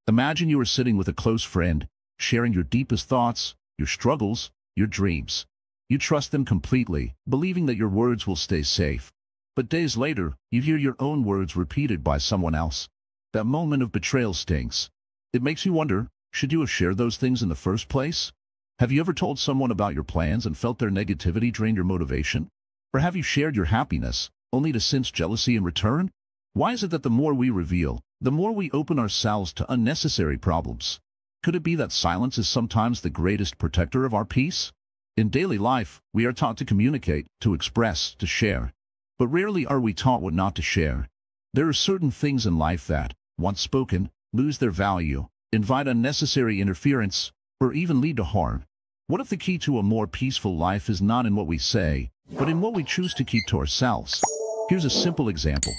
Imagine you are sitting with a close friend, sharing your deepest thoughts, your struggles, your dreams. You trust them completely, believing that your words will stay safe. But days later, you hear your own words repeated by someone else. That moment of betrayal stings. It makes you wonder, should you have shared those things in the first place? Have you ever told someone about your plans and felt their negativity drain your motivation? Or have you shared your happiness, only to sense jealousy in return? Why is it that the more we reveal, the more we open ourselves to unnecessary problems? Could it be that silence is sometimes the greatest protector of our peace? In daily life, we are taught to communicate, to express, to share. But rarely are we taught what not to share. There are certain things in life that, once spoken, lose their value, invite unnecessary interference, or even lead to harm. What if the key to a more peaceful life is not in what we say, but in what we choose to keep to ourselves? Here's a simple example.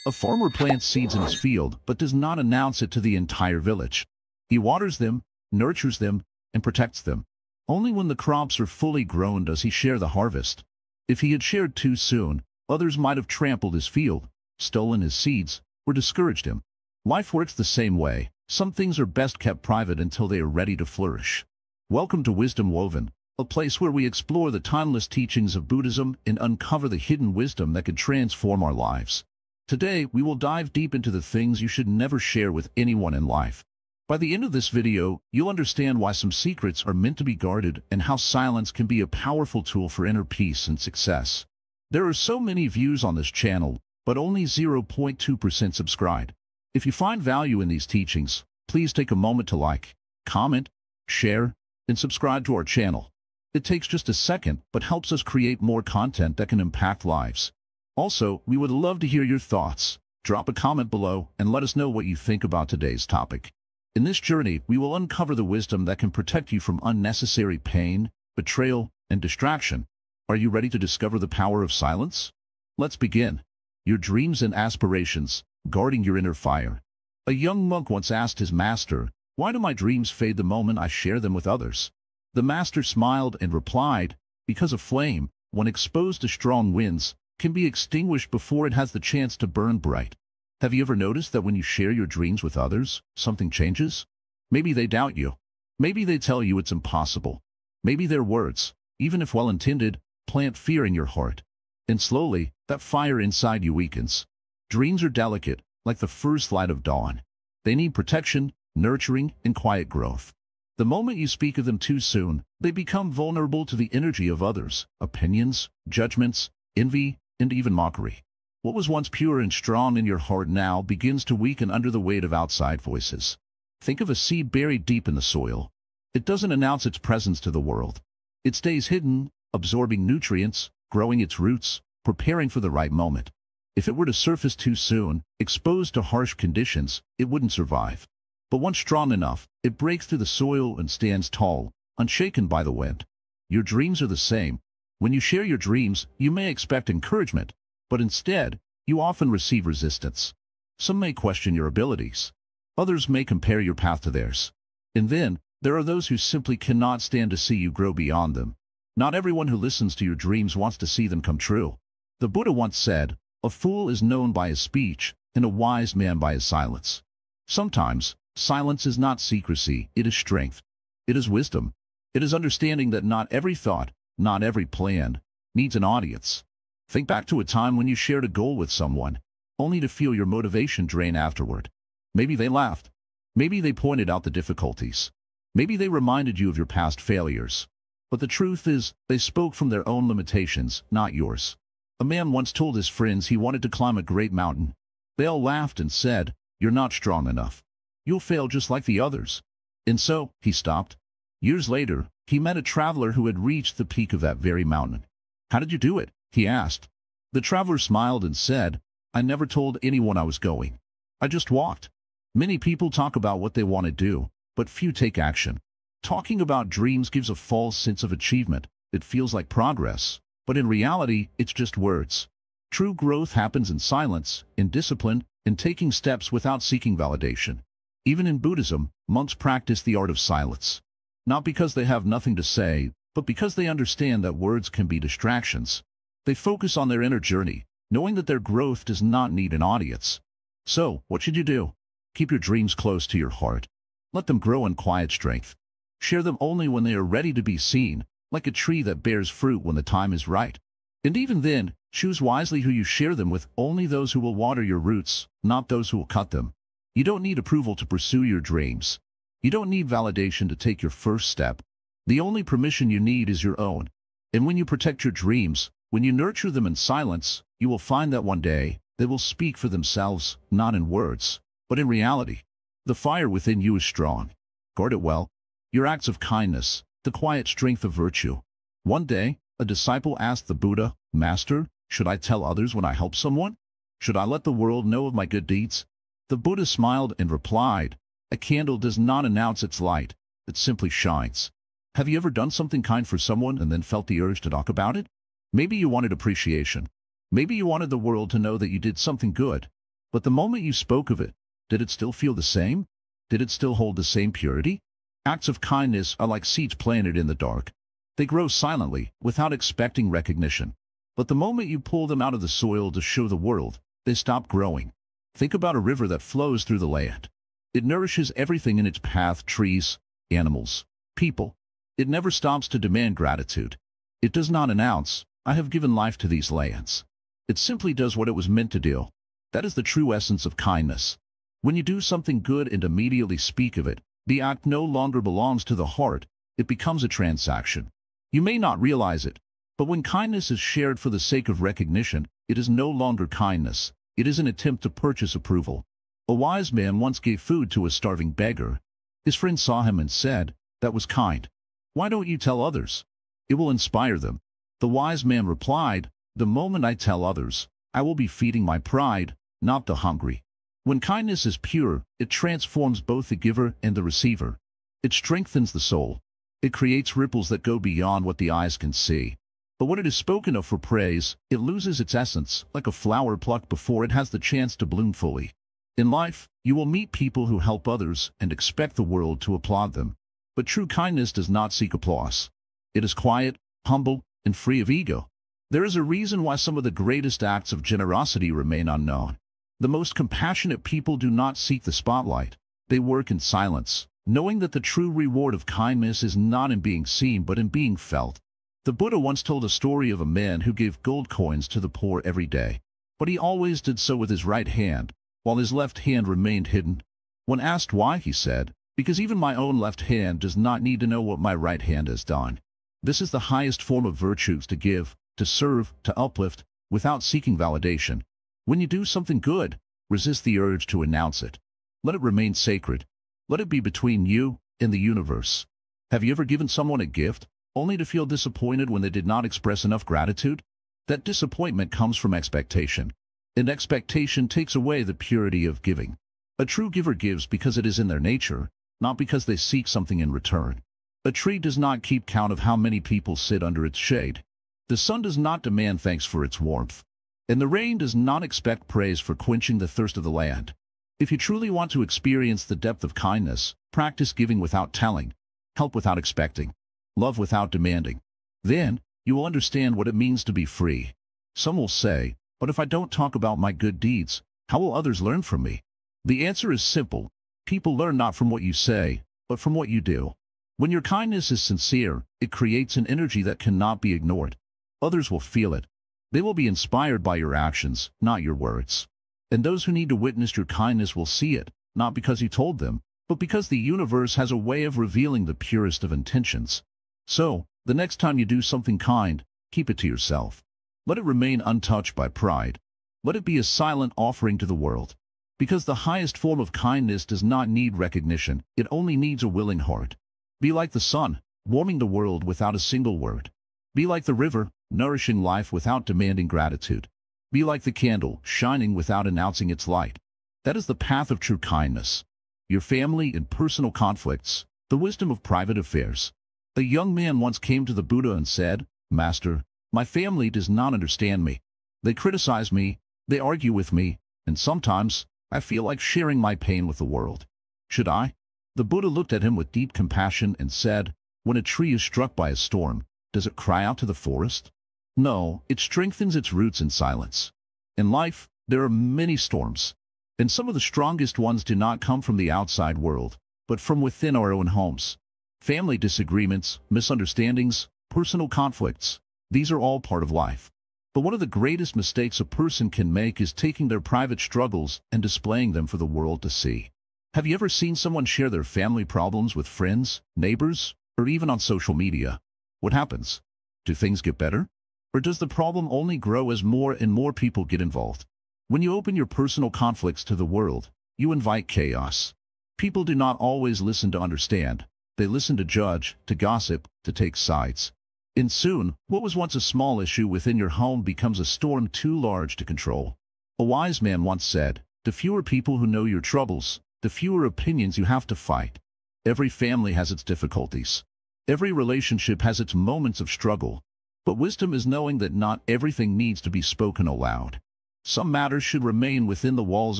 A farmer plants seeds in his field, but does not announce it to the entire village. He waters them, nurtures them, and protects them. Only when the crops are fully grown does he share the harvest. If he had shared too soon, others might have trampled his field, stolen his seeds, or discouraged him. Life works the same way. Some things are best kept private until they are ready to flourish. Welcome to Wisdom Woven, a place where we explore the timeless teachings of Buddhism and uncover the hidden wisdom that could transform our lives. Today, we will dive deep into the things you should never share with anyone in life. By the end of this video, you'll understand why some secrets are meant to be guarded and how silence can be a powerful tool for inner peace and success. There are so many views on this channel, but only 0.2% subscribed. If you find value in these teachings, please take a moment to like, comment, share, and subscribe to our channel. It takes just a second, but helps us create more content that can impact lives. Also, we would love to hear your thoughts. Drop a comment below and let us know what you think about today's topic. In this journey, we will uncover the wisdom that can protect you from unnecessary pain, betrayal, and distraction. Are you ready to discover the power of silence? Let's begin. Your dreams and aspirations, guarding your inner fire. A young monk once asked his master, "Why do my dreams fade the moment I share them with others?" The master smiled and replied, "Because a flame, when exposed to strong winds, can be extinguished before it has the chance to burn bright." Have you ever noticed that when you share your dreams with others, something changes? Maybe they doubt you. Maybe they tell you it's impossible. Maybe their words, even if well-intended, plant fear in your heart. And slowly, that fire inside you weakens. Dreams are delicate, like the first light of dawn. They need protection, nurturing, and quiet growth. The moment you speak of them too soon, they become vulnerable to the energy of others, opinions, judgments, envy, and even mockery. What was once pure and strong in your heart now begins to weaken under the weight of outside voices. Think of a seed buried deep in the soil. It doesn't announce its presence to the world. It stays hidden, absorbing nutrients, growing its roots, preparing for the right moment. If it were to surface too soon, exposed to harsh conditions, it wouldn't survive. But once strong enough, it breaks through the soil and stands tall, unshaken by the wind. Your dreams are the same. When you share your dreams, you may expect encouragement, but instead, you often receive resistance. Some may question your abilities. Others may compare your path to theirs. And then, there are those who simply cannot stand to see you grow beyond them. Not everyone who listens to your dreams wants to see them come true. The Buddha once said, "A fool is known by his speech, and a wise man by his silence." Sometimes, silence is not secrecy, it is strength. It is wisdom. It is understanding that not every thought, not every plan, needs an audience. Think back to a time when you shared a goal with someone, only to feel your motivation drain afterward. Maybe they laughed. Maybe they pointed out the difficulties. Maybe they reminded you of your past failures. But the truth is, they spoke from their own limitations, not yours. A man once told his friends he wanted to climb a great mountain. They all laughed and said, "You're not strong enough. You'll fail just like the others." And so, he stopped. Years later, he met a traveler who had reached the peak of that very mountain. "How did you do it?" he asked. The traveler smiled and said, "I never told anyone I was going. I just walked." Many people talk about what they want to do, but few take action. Talking about dreams gives a false sense of achievement. It feels like progress, but in reality, it's just words. True growth happens in silence, in discipline, in taking steps without seeking validation. Even in Buddhism, monks practice the art of silence. Not because they have nothing to say, but because they understand that words can be distractions. They focus on their inner journey, knowing that their growth does not need an audience. So, what should you do? Keep your dreams close to your heart. Let them grow in quiet strength. Share them only when they are ready to be seen, like a tree that bears fruit when the time is right. And even then, choose wisely who you share them with, only those who will water your roots, not those who will cut them. You don't need approval to pursue your dreams. You don't need validation to take your first step. The only permission you need is your own. And when you protect your dreams, when you nurture them in silence, you will find that one day, they will speak for themselves, not in words, but in reality. The fire within you is strong. Guard it well. Your acts of kindness, the quiet strength of virtue. One day, a disciple asked the Buddha, "Master, should I tell others when I help someone? Should I let the world know of my good deeds?" The Buddha smiled and replied, "A candle does not announce its light, it simply shines." Have you ever done something kind for someone and then felt the urge to talk about it? Maybe you wanted appreciation. Maybe you wanted the world to know that you did something good. But the moment you spoke of it, did it still feel the same? Did it still hold the same purity? Acts of kindness are like seeds planted in the dark. They grow silently, without expecting recognition. But the moment you pull them out of the soil to show the world, they stop growing. Think about a river that flows through the land. It nourishes everything in its path: trees, animals, people. It never stops to demand gratitude. It does not announce, "I have given life to these lands." It simply does what it was meant to do. That is the true essence of kindness. When you do something good and immediately speak of it, the act no longer belongs to the heart, it becomes a transaction. You may not realize it, but when kindness is shared for the sake of recognition, it is no longer kindness. It is an attempt to purchase approval. A wise man once gave food to a starving beggar. His friend saw him and said, "That was kind. Why don't you tell others? It will inspire them." The wise man replied, "The moment I tell others, I will be feeding my pride, not the hungry." When kindness is pure, it transforms both the giver and the receiver. It strengthens the soul. It creates ripples that go beyond what the eyes can see. But when it is spoken of for praise, it loses its essence, like a flower plucked before it has the chance to bloom fully. In life, you will meet people who help others and expect the world to applaud them. But true kindness does not seek applause. It is quiet, humble, and free of ego. There is a reason why some of the greatest acts of generosity remain unknown. The most compassionate people do not seek the spotlight. They work in silence, knowing that the true reward of kindness is not in being seen but in being felt. The Buddha once told a story of a man who gave gold coins to the poor every day, but he always did so with his right hand, while his left hand remained hidden. When asked why, he said, "Because even my own left hand does not need to know what my right hand has done." This is the highest form of virtues: to give, to serve, to uplift, without seeking validation. When you do something good, resist the urge to announce it. Let it remain sacred. Let it be between you and the universe. Have you ever given someone a gift, only to feel disappointed when they did not express enough gratitude? That disappointment comes from expectation, and expectation takes away the purity of giving. A true giver gives because it is in their nature, not because they seek something in return. A tree does not keep count of how many people sit under its shade. The sun does not demand thanks for its warmth, and the rain does not expect praise for quenching the thirst of the land. If you truly want to experience the depth of kindness, practice giving without telling, help without expecting, love without demanding. Then, you will understand what it means to be free. Some will say, "But if I don't talk about my good deeds, how will others learn from me?" The answer is simple. People learn not from what you say, but from what you do. When your kindness is sincere, it creates an energy that cannot be ignored. Others will feel it. They will be inspired by your actions, not your words. And those who need to witness your kindness will see it, not because you told them, but because the universe has a way of revealing the purest of intentions. So, the next time you do something kind, keep it to yourself. Let it remain untouched by pride. Let it be a silent offering to the world. Because the highest form of kindness does not need recognition, it only needs a willing heart. Be like the sun, warming the world without a single word. Be like the river, nourishing life without demanding gratitude. Be like the candle, shining without announcing its light. That is the path of true kindness. Your family and personal conflicts, the wisdom of private affairs. A young man once came to the Buddha and said, "Master, my family does not understand me. They criticize me, they argue with me, and sometimes I feel like sharing my pain with the world. Should I?" The Buddha looked at him with deep compassion and said, "When a tree is struck by a storm, does it cry out to the forest? No, it strengthens its roots in silence. In life, there are many storms, and some of the strongest ones do not come from the outside world, but from within our own homes. Family disagreements, misunderstandings, personal conflicts, these are all part of life. But one of the greatest mistakes a person can make is taking their private struggles and displaying them for the world to see. Have you ever seen someone share their family problems with friends, neighbors, or even on social media? What happens? Do things get better? Or does the problem only grow as more and more people get involved? When you open your personal conflicts to the world, you invite chaos. People do not always listen to understand. They listen to judge, to gossip, to take sides. And soon, what was once a small issue within your home becomes a storm too large to control. A wise man once said, "The fewer people who know your troubles, the fewer opinions you have to fight." Every family has its difficulties. Every relationship has its moments of struggle. But wisdom is knowing that not everything needs to be spoken aloud. Some matters should remain within the walls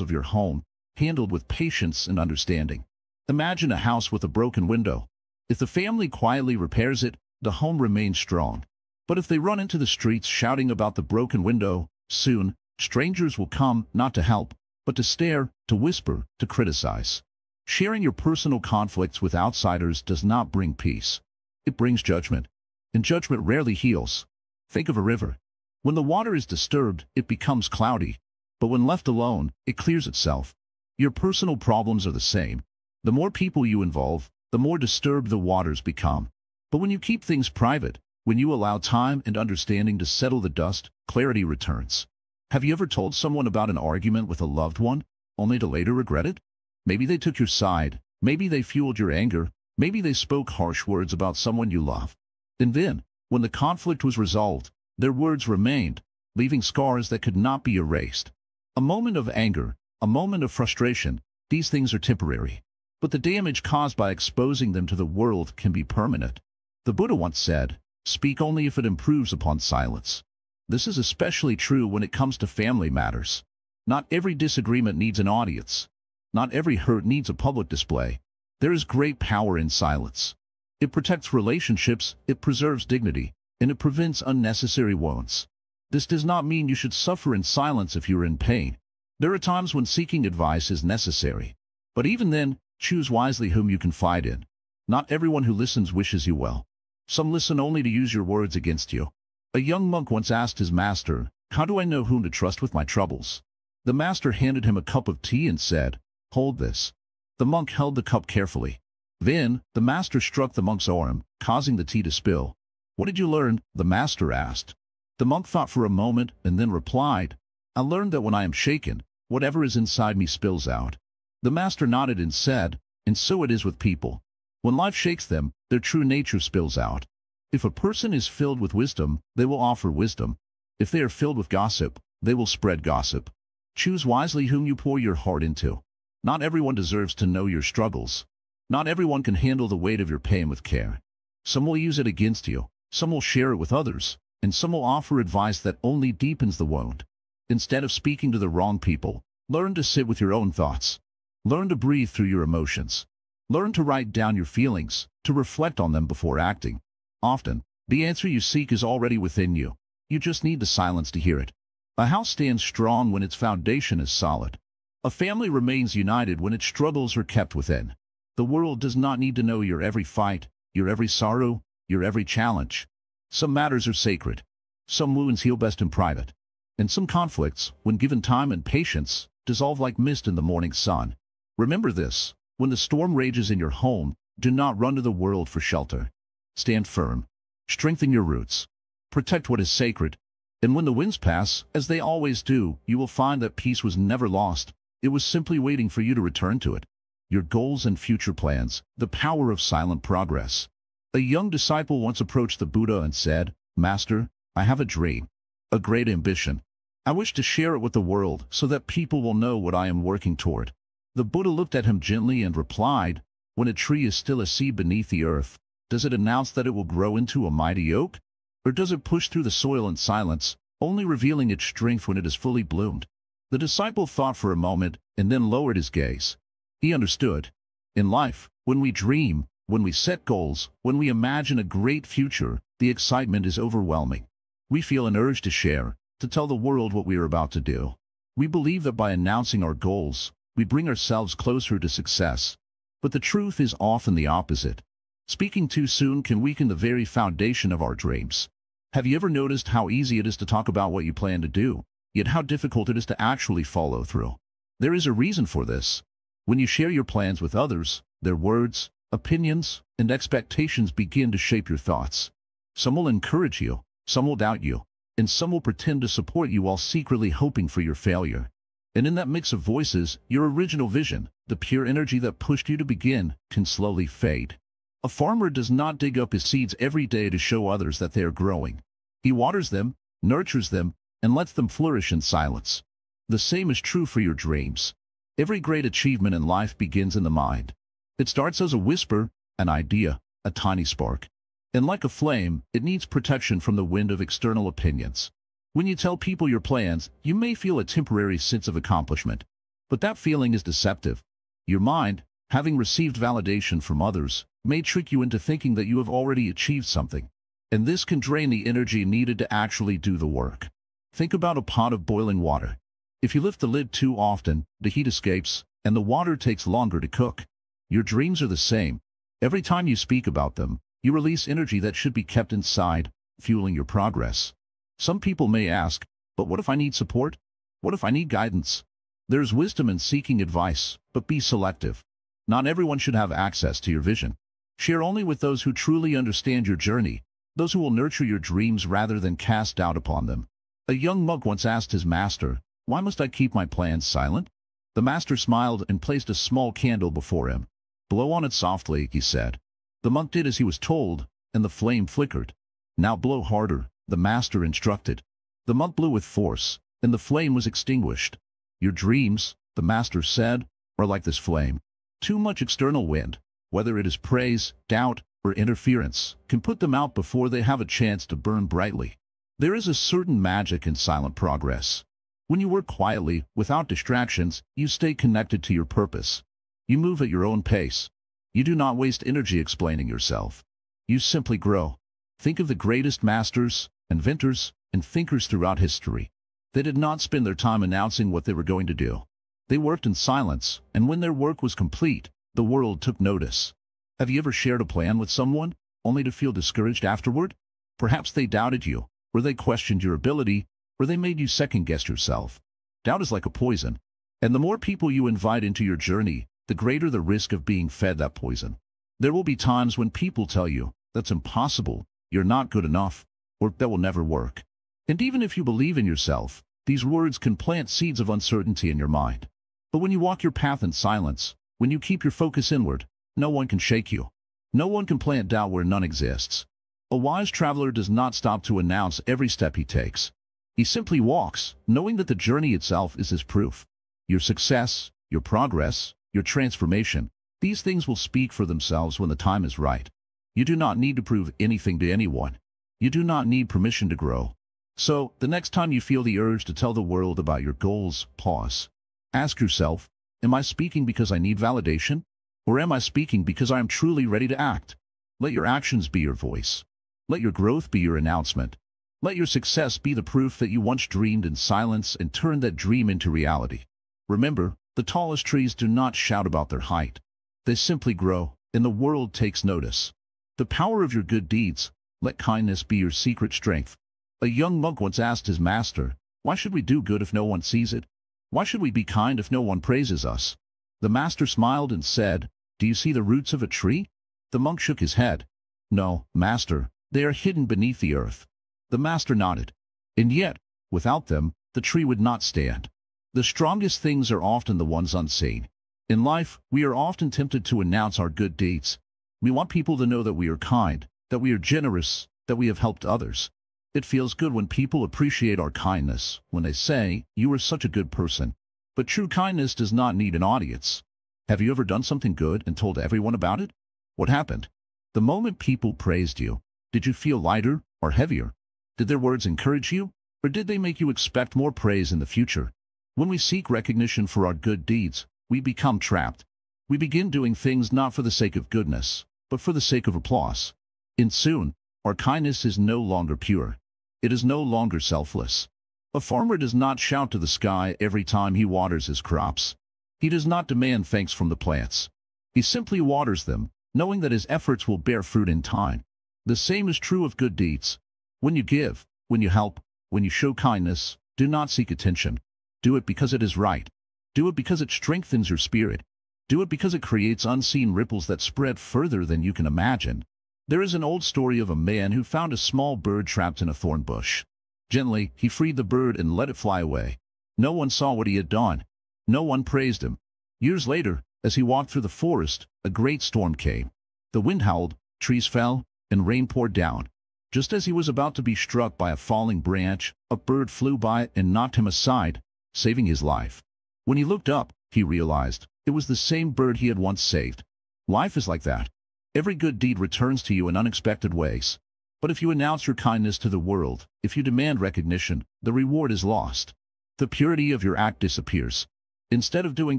of your home, handled with patience and understanding. Imagine a house with a broken window. If the family quietly repairs it, the home remains strong. But if they run into the streets shouting about the broken window, soon, strangers will come not to help, but to stare, to whisper, to criticize. Sharing your personal conflicts with outsiders does not bring peace. It brings judgment. And judgment rarely heals. Think of a river. When the water is disturbed, it becomes cloudy. But when left alone, it clears itself. Your personal problems are the same. The more people you involve, the more disturbed the waters become. But when you keep things private, when you allow time and understanding to settle the dust, clarity returns. Have you ever told someone about an argument with a loved one, only to later regret it? Maybe they took your side, maybe they fueled your anger, maybe they spoke harsh words about someone you love. And then, when the conflict was resolved, their words remained, leaving scars that could not be erased. A moment of anger, a moment of frustration, these things are temporary. But the damage caused by exposing them to the world can be permanent. The Buddha once said, "Speak only if it improves upon silence." This is especially true when it comes to family matters. Not every disagreement needs an audience. Not every hurt needs a public display. There is great power in silence. It protects relationships, it preserves dignity, and it prevents unnecessary wounds. This does not mean you should suffer in silence if you are in pain. There are times when seeking advice is necessary. But even then, choose wisely whom you confide in. Not everyone who listens wishes you well. Some listen only to use your words against you. A young monk once asked his master, "How do I know whom to trust with my troubles?" The master handed him a cup of tea and said, "Hold this." The monk held the cup carefully. Then, the master struck the monk's arm, causing the tea to spill. "What did you learn?" the master asked. The monk thought for a moment and then replied, "I learned that when I am shaken, whatever is inside me spills out." The master nodded and said, "And so it is with people. When life shakes them, their true nature spills out. If a person is filled with wisdom, they will offer wisdom. If they are filled with gossip, they will spread gossip. Choose wisely whom you pour your heart into. Not everyone deserves to know your struggles. Not everyone can handle the weight of your pain with care. Some will use it against you, some will share it with others, and some will offer advice that only deepens the wound. Instead of speaking to the wrong people, learn to sit with your own thoughts. Learn to breathe through your emotions. Learn to write down your feelings, to reflect on them before acting. Often, the answer you seek is already within you. You just need the silence to hear it. A house stands strong when its foundation is solid. A family remains united when its struggles are kept within. The world does not need to know your every fight, your every sorrow, your every challenge. Some matters are sacred. Some wounds heal best in private. And some conflicts, when given time and patience, dissolve like mist in the morning sun. Remember this: when the storm rages in your home, do not run to the world for shelter. Stand firm. Strengthen your roots. Protect what is sacred. And when the winds pass, as they always do, you will find that peace was never lost. It was simply waiting for you to return to it. Your goals and future plans, the power of silent progress. A young disciple once approached the Buddha and said, "Master, I have a dream, a great ambition. I wish to share it with the world so that people will know what I am working toward." The Buddha looked at him gently and replied, "When a tree is still a seed beneath the earth, does it announce that it will grow into a mighty oak? Or does it push through the soil in silence, only revealing its strength when it is fully bloomed?" The disciple thought for a moment and then lowered his gaze. He understood. In life, when we dream, when we set goals, when we imagine a great future, the excitement is overwhelming. We feel an urge to share, to tell the world what we are about to do. We believe that by announcing our goals, we bring ourselves closer to success. But the truth is often the opposite. Speaking too soon can weaken the very foundation of our dreams. Have you ever noticed how easy it is to talk about what you plan to do, yet how difficult it is to actually follow through? There is a reason for this. When you share your plans with others, their words, opinions, and expectations begin to shape your thoughts. Some will encourage you, some will doubt you, and some will pretend to support you while secretly hoping for your failure. And in that mix of voices, your original vision, the pure energy that pushed you to begin, can slowly fade. A farmer does not dig up his seeds every day to show others that they are growing. He waters them, nurtures them, and lets them flourish in silence. The same is true for your dreams. Every great achievement in life begins in the mind. It starts as a whisper, an idea, a tiny spark. And like a flame, it needs protection from the wind of external opinions. When you tell people your plans, you may feel a temporary sense of accomplishment. But that feeling is deceptive. Your mind, having received validation from others, may trick you into thinking that you have already achieved something. And this can drain the energy needed to actually do the work. Think about a pot of boiling water. If you lift the lid too often, the heat escapes, and the water takes longer to cook. Your dreams are the same. Every time you speak about them, you release energy that should be kept inside, fueling your progress. Some people may ask, but what if I need support? What if I need guidance? There's wisdom in seeking advice, but be selective. Not everyone should have access to your vision. Share only with those who truly understand your journey, those who will nurture your dreams rather than cast doubt upon them. A young monk once asked his master, "Why must I keep my plans silent?" The master smiled and placed a small candle before him. "Blow on it softly," he said. The monk did as he was told, and the flame flickered. "Now blow harder," the master instructed. The monk blew with force, and the flame was extinguished. Your dreams, the master said, are like this flame. Too much external wind, whether it is praise, doubt, or interference, can put them out before they have a chance to burn brightly. There is a certain magic in silent progress. When you work quietly, without distractions, you stay connected to your purpose. You move at your own pace. You do not waste energy explaining yourself. You simply grow. Think of the greatest masters, inventors, and thinkers throughout history. They did not spend their time announcing what they were going to do. They worked in silence, and when their work was complete, the world took notice. Have you ever shared a plan with someone, only to feel discouraged afterward? Perhaps they doubted you, or they questioned your ability, or they made you second-guess yourself. Doubt is like a poison, and the more people you invite into your journey, the greater the risk of being fed that poison. There will be times when people tell you, "That's impossible, you're not good enough," or "That will never work." And even if you believe in yourself, these words can plant seeds of uncertainty in your mind. But when you walk your path in silence, when you keep your focus inward, no one can shake you. No one can plant doubt where none exists. A wise traveler does not stop to announce every step he takes. He simply walks, knowing that the journey itself is his proof. Your success, your progress, your transformation, these things will speak for themselves when the time is right. You do not need to prove anything to anyone. You do not need permission to grow. So, the next time you feel the urge to tell the world about your goals, pause. Ask yourself, am I speaking because I need validation? Or am I speaking because I am truly ready to act? Let your actions be your voice. Let your growth be your announcement. Let your success be the proof that you once dreamed in silence and turned that dream into reality. Remember, the tallest trees do not shout about their height. They simply grow, and the world takes notice. The power of your good deeds, let kindness be your secret strength. A young monk once asked his master, "Why should we do good if no one sees it? Why should we be kind if no one praises us?" The master smiled and said, "Do you see the roots of a tree?" The monk shook his head. "No, master, they are hidden beneath the earth." The master nodded. "And yet, without them, the tree would not stand." The strongest things are often the ones unseen. In life, we are often tempted to announce our good deeds. We want people to know that we are kind, that we are generous, that we have helped others. It feels good when people appreciate our kindness, when they say, "You are such a good person." But true kindness does not need an audience. Have you ever done something good and told everyone about it? What happened? The moment people praised you, did you feel lighter or heavier? Did their words encourage you, or did they make you expect more praise in the future? When we seek recognition for our good deeds, we become trapped. We begin doing things not for the sake of goodness, but for the sake of applause. And soon, our kindness is no longer pure. It is no longer selfless. A farmer does not shout to the sky every time he waters his crops. He does not demand thanks from the plants. He simply waters them, knowing that his efforts will bear fruit in time. The same is true of good deeds. When you give, when you help, when you show kindness, do not seek attention. Do it because it is right. Do it because it strengthens your spirit. Do it because it creates unseen ripples that spread further than you can imagine. There is an old story of a man who found a small bird trapped in a thorn bush. Gently, he freed the bird and let it fly away. No one saw what he had done. No one praised him. Years later, as he walked through the forest, a great storm came. The wind howled, trees fell, and rain poured down. Just as he was about to be struck by a falling branch, a bird flew by and knocked him aside, saving his life. When he looked up, he realized it was the same bird he had once saved. Life is like that. Every good deed returns to you in unexpected ways. But if you announce your kindness to the world, if you demand recognition, the reward is lost. The purity of your act disappears. Instead of doing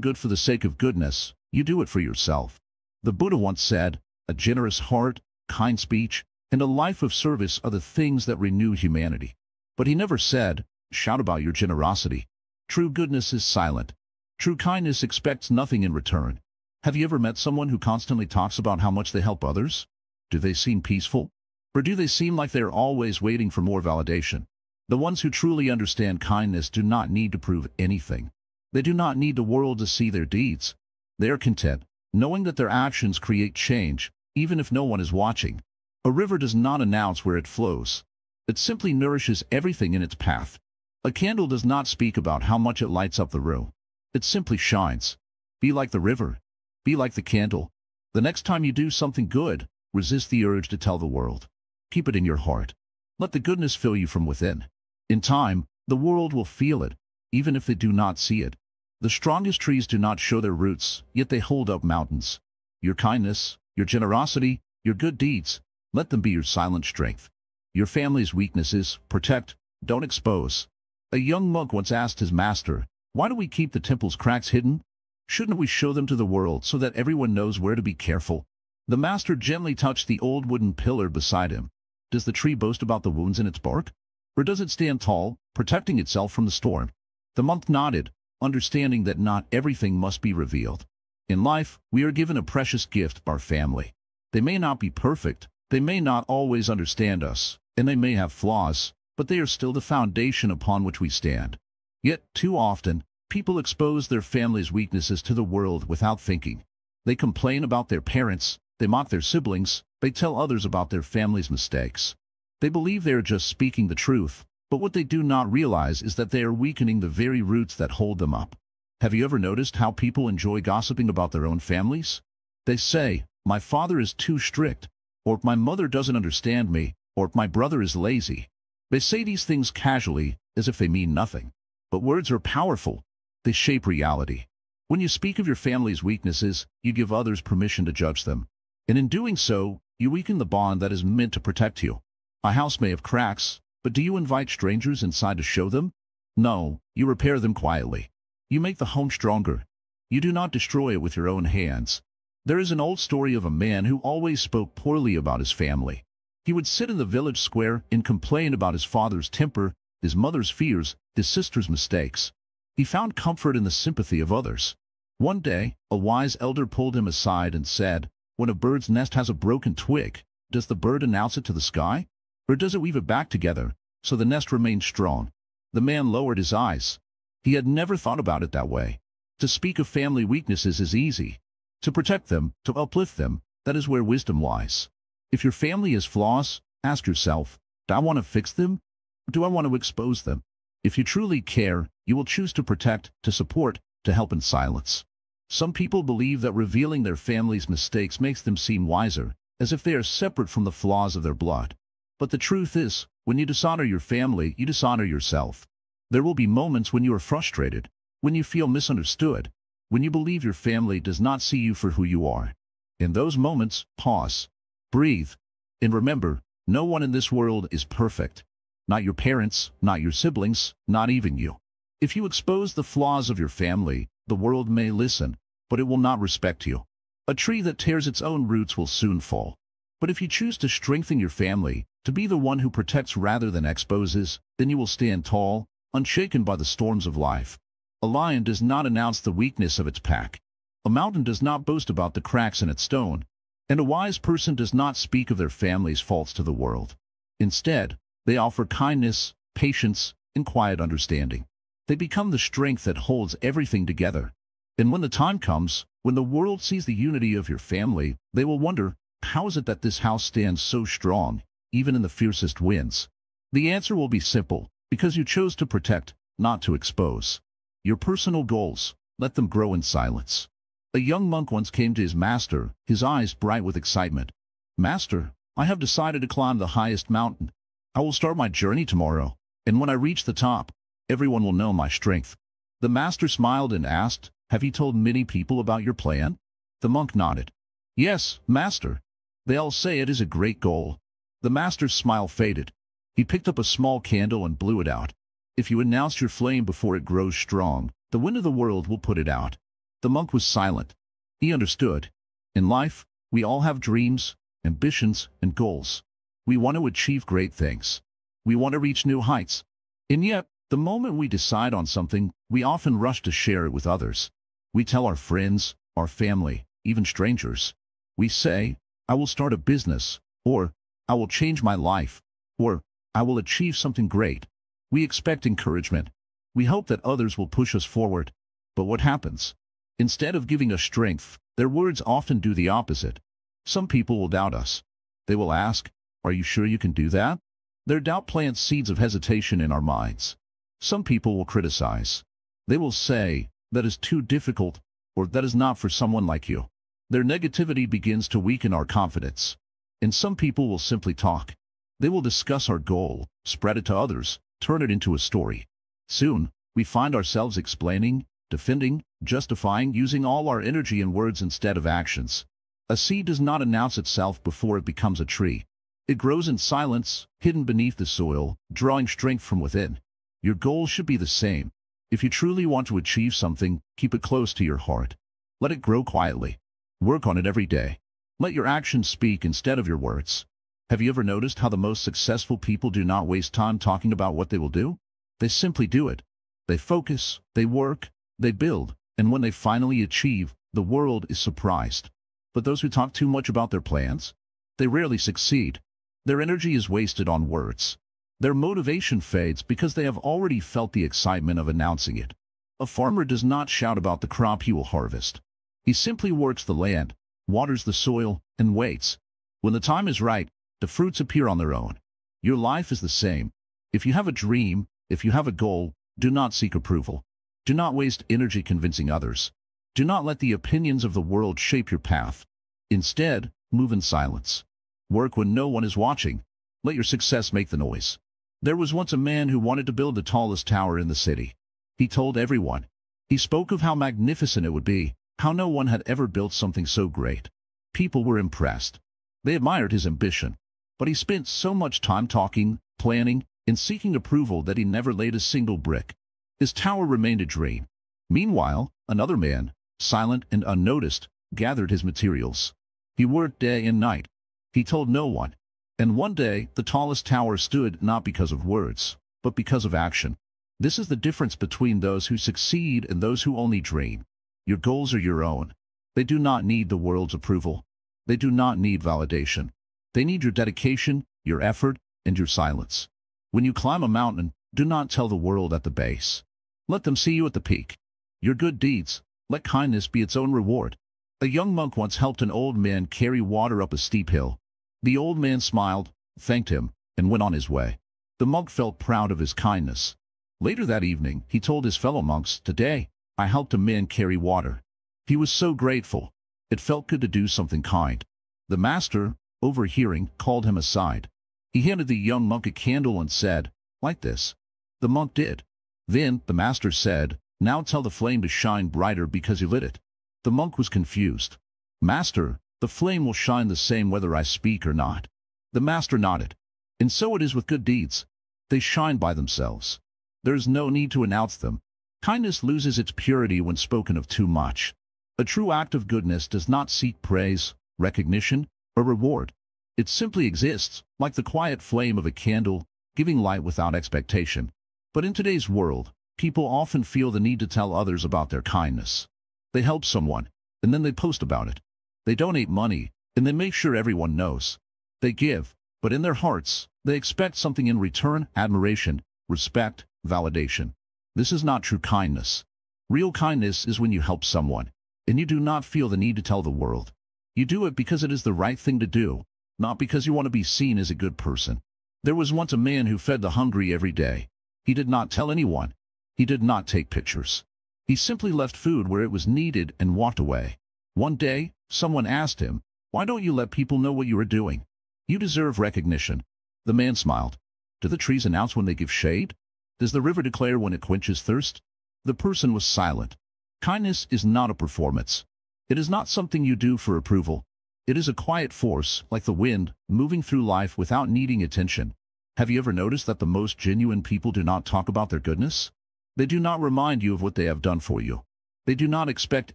good for the sake of goodness, you do it for yourself. The Buddha once said, "A generous heart, kind speech, and a life of service are the things that renew humanity." But he never said, "Shout about your generosity." True goodness is silent. True kindness expects nothing in return. Have you ever met someone who constantly talks about how much they help others? Do they seem peaceful? Or do they seem like they're always waiting for more validation? The ones who truly understand kindness do not need to prove anything. They do not need the world to see their deeds. They are content, knowing that their actions create change, even if no one is watching. A river does not announce where it flows. It simply nourishes everything in its path. A candle does not speak about how much it lights up the room. It simply shines. Be like the river. Be like the candle. The next time you do something good, resist the urge to tell the world. Keep it in your heart. Let the goodness fill you from within. In time, the world will feel it, even if they do not see it. The strongest trees do not show their roots, yet they hold up mountains. Your kindness, your generosity, your good deeds, let them be your silent strength. Your family's weaknesses, protect, don't expose. A young monk once asked his master, "Why do we keep the temple's cracks hidden? Shouldn't we show them to the world so that everyone knows where to be careful?" The master gently touched the old wooden pillar beside him. Does the tree boast about the wounds in its bark? Or does it stand tall, protecting itself from the storm? The monk nodded, understanding that not everything must be revealed. In life, we are given a precious gift, our family. They may not be perfect, they may not always understand us, and they may have flaws, but they are still the foundation upon which we stand. Yet, too often, people expose their family's weaknesses to the world without thinking. They complain about their parents, they mock their siblings, they tell others about their family's mistakes. They believe they are just speaking the truth, but what they do not realize is that they are weakening the very roots that hold them up. Have you ever noticed how people enjoy gossiping about their own families? They say, "My father is too strict," or "My mother doesn't understand me," or "My brother is lazy." They say these things casually, as if they mean nothing. But words are powerful. They shape reality. When you speak of your family's weaknesses, you give others permission to judge them. And in doing so, you weaken the bond that is meant to protect you. A house may have cracks, but do you invite strangers inside to show them? No, you repair them quietly. You make the home stronger. You do not destroy it with your own hands. There is an old story of a man who always spoke poorly about his family. He would sit in the village square and complain about his father's temper, his mother's fears, his sister's mistakes. He found comfort in the sympathy of others. One day, a wise elder pulled him aside and said, "When a bird's nest has a broken twig, does the bird announce it to the sky? Or does it weave it back together, so the nest remains strong?" The man lowered his eyes. He had never thought about it that way. To speak of family weaknesses is easy. To protect them, to uplift them, that is where wisdom lies. If your family has flaws, ask yourself, do I want to fix them? Or do I want to expose them? If you truly care, you will choose to protect, to support, to help in silence. Some people believe that revealing their family's mistakes makes them seem wiser, as if they are separate from the flaws of their blood. But the truth is, when you dishonor your family, you dishonor yourself. There will be moments when you are frustrated, when you feel misunderstood, when you believe your family does not see you for who you are. In those moments, pause, breathe, and remember, no one in this world is perfect. Not your parents, not your siblings, not even you. If you expose the flaws of your family, the world may listen, but it will not respect you. A tree that tears its own roots will soon fall. But if you choose to strengthen your family, to be the one who protects rather than exposes, then you will stand tall, unshaken by the storms of life. A lion does not announce the weakness of its pack. A mountain does not boast about the cracks in its stone, and a wise person does not speak of their family's faults to the world. Instead, they offer kindness, patience, and quiet understanding. They become the strength that holds everything together. And when the time comes, when the world sees the unity of your family, they will wonder, how is it that this house stands so strong, even in the fiercest winds? The answer will be simple, because you chose to protect, not to expose. Your personal goals, let them grow in silence. A young monk once came to his master, his eyes bright with excitement. "Master, I have decided to climb the highest mountain. I will start my journey tomorrow, and when I reach the top, everyone will know my strength." The master smiled and asked, "Have you told many people about your plan?" The monk nodded. "Yes, master. They all say it is a great goal." The master's smile faded. He picked up a small candle and blew it out. "If you announce your flame before it grows strong, the wind of the world will put it out." The monk was silent. He understood. In life, we all have dreams, ambitions, and goals. We want to achieve great things. We want to reach new heights. And yet, the moment we decide on something, we often rush to share it with others. We tell our friends, our family, even strangers. We say, "I will start a business," or "I will change my life," or "I will achieve something great." We expect encouragement. We hope that others will push us forward. But what happens? Instead of giving us strength, their words often do the opposite. Some people will doubt us. They will ask, "Are you sure you can do that?" Their doubt plants seeds of hesitation in our minds. Some people will criticize. They will say, "That is too difficult," or "That is not for someone like you." Their negativity begins to weaken our confidence. And some people will simply talk. They will discuss our goal, spread it to others, turn it into a story. Soon, we find ourselves explaining, defending, justifying, using all our energy in words instead of actions. A seed does not announce itself before it becomes a tree. It grows in silence, hidden beneath the soil, drawing strength from within. Your goal should be the same. If you truly want to achieve something, keep it close to your heart. Let it grow quietly. Work on it every day. Let your actions speak instead of your words. Have you ever noticed how the most successful people do not waste time talking about what they will do? They simply do it. They focus, they work, they build, and when they finally achieve, the world is surprised. But those who talk too much about their plans, they rarely succeed. Their energy is wasted on words. Their motivation fades because they have already felt the excitement of announcing it. A farmer does not shout about the crop he will harvest. He simply works the land, waters the soil, and waits. When the time is right, the fruits appear on their own. Your life is the same. If you have a dream, if you have a goal, do not seek approval. Do not waste energy convincing others. Do not let the opinions of the world shape your path. Instead, move in silence. Work when no one is watching. Let your success make the noise. There was once a man who wanted to build the tallest tower in the city. He told everyone. He spoke of how magnificent it would be, how no one had ever built something so great. People were impressed. They admired his ambition. But he spent so much time talking, planning, and seeking approval that he never laid a single brick. His tower remained a dream. Meanwhile, another man, silent and unnoticed, gathered his materials. He worked day and night. He told no one. And one day, the tallest tower stood not because of words, but because of action. This is the difference between those who succeed and those who only dream. Your goals are your own. They do not need the world's approval. They do not need validation. They need your dedication, your effort, and your silence. When you climb a mountain, do not tell the world at the base. Let them see you at the peak. Your good deeds, let kindness be its own reward. A young monk once helped an old man carry water up a steep hill. The old man smiled, thanked him, and went on his way. The monk felt proud of his kindness. Later that evening, he told his fellow monks, "Today, I helped a man carry water." He was so grateful. It felt good to do something kind. The master, overhearing, called him aside. He handed the young monk a candle and said, "Light this." The monk did. Then the master said, "Now tell the flame to shine brighter because you lit it." The monk was confused. "Master, the flame will shine the same whether I speak or not." The master nodded. And so it is with good deeds. They shine by themselves. There is no need to announce them. Kindness loses its purity when spoken of too much. A true act of goodness does not seek praise, recognition, or reward. It simply exists, like the quiet flame of a candle, giving light without expectation. But in today's world, people often feel the need to tell others about their kindness. They help someone. and then they post about it. They donate money, and they make sure everyone knows. They give, but in their hearts, they expect something in return: admiration, respect, validation. This is not true kindness. Real kindness is when you help someone, and you do not feel the need to tell the world. You do it because it is the right thing to do, not because you want to be seen as a good person. There was once a man who fed the hungry every day. He did not tell anyone. He did not take pictures. He simply left food where it was needed and walked away. One day, someone asked him, "Why don't you let people know what you are doing? You deserve recognition." The man smiled. "Do the trees announce when they give shade? Does the river declare when it quenches thirst?" The person was silent. Kindness is not a performance. It is not something you do for approval. It is a quiet force, like the wind, moving through life without needing attention. Have you ever noticed that the most genuine people do not talk about their goodness? They do not remind you of what they have done for you. They do not expect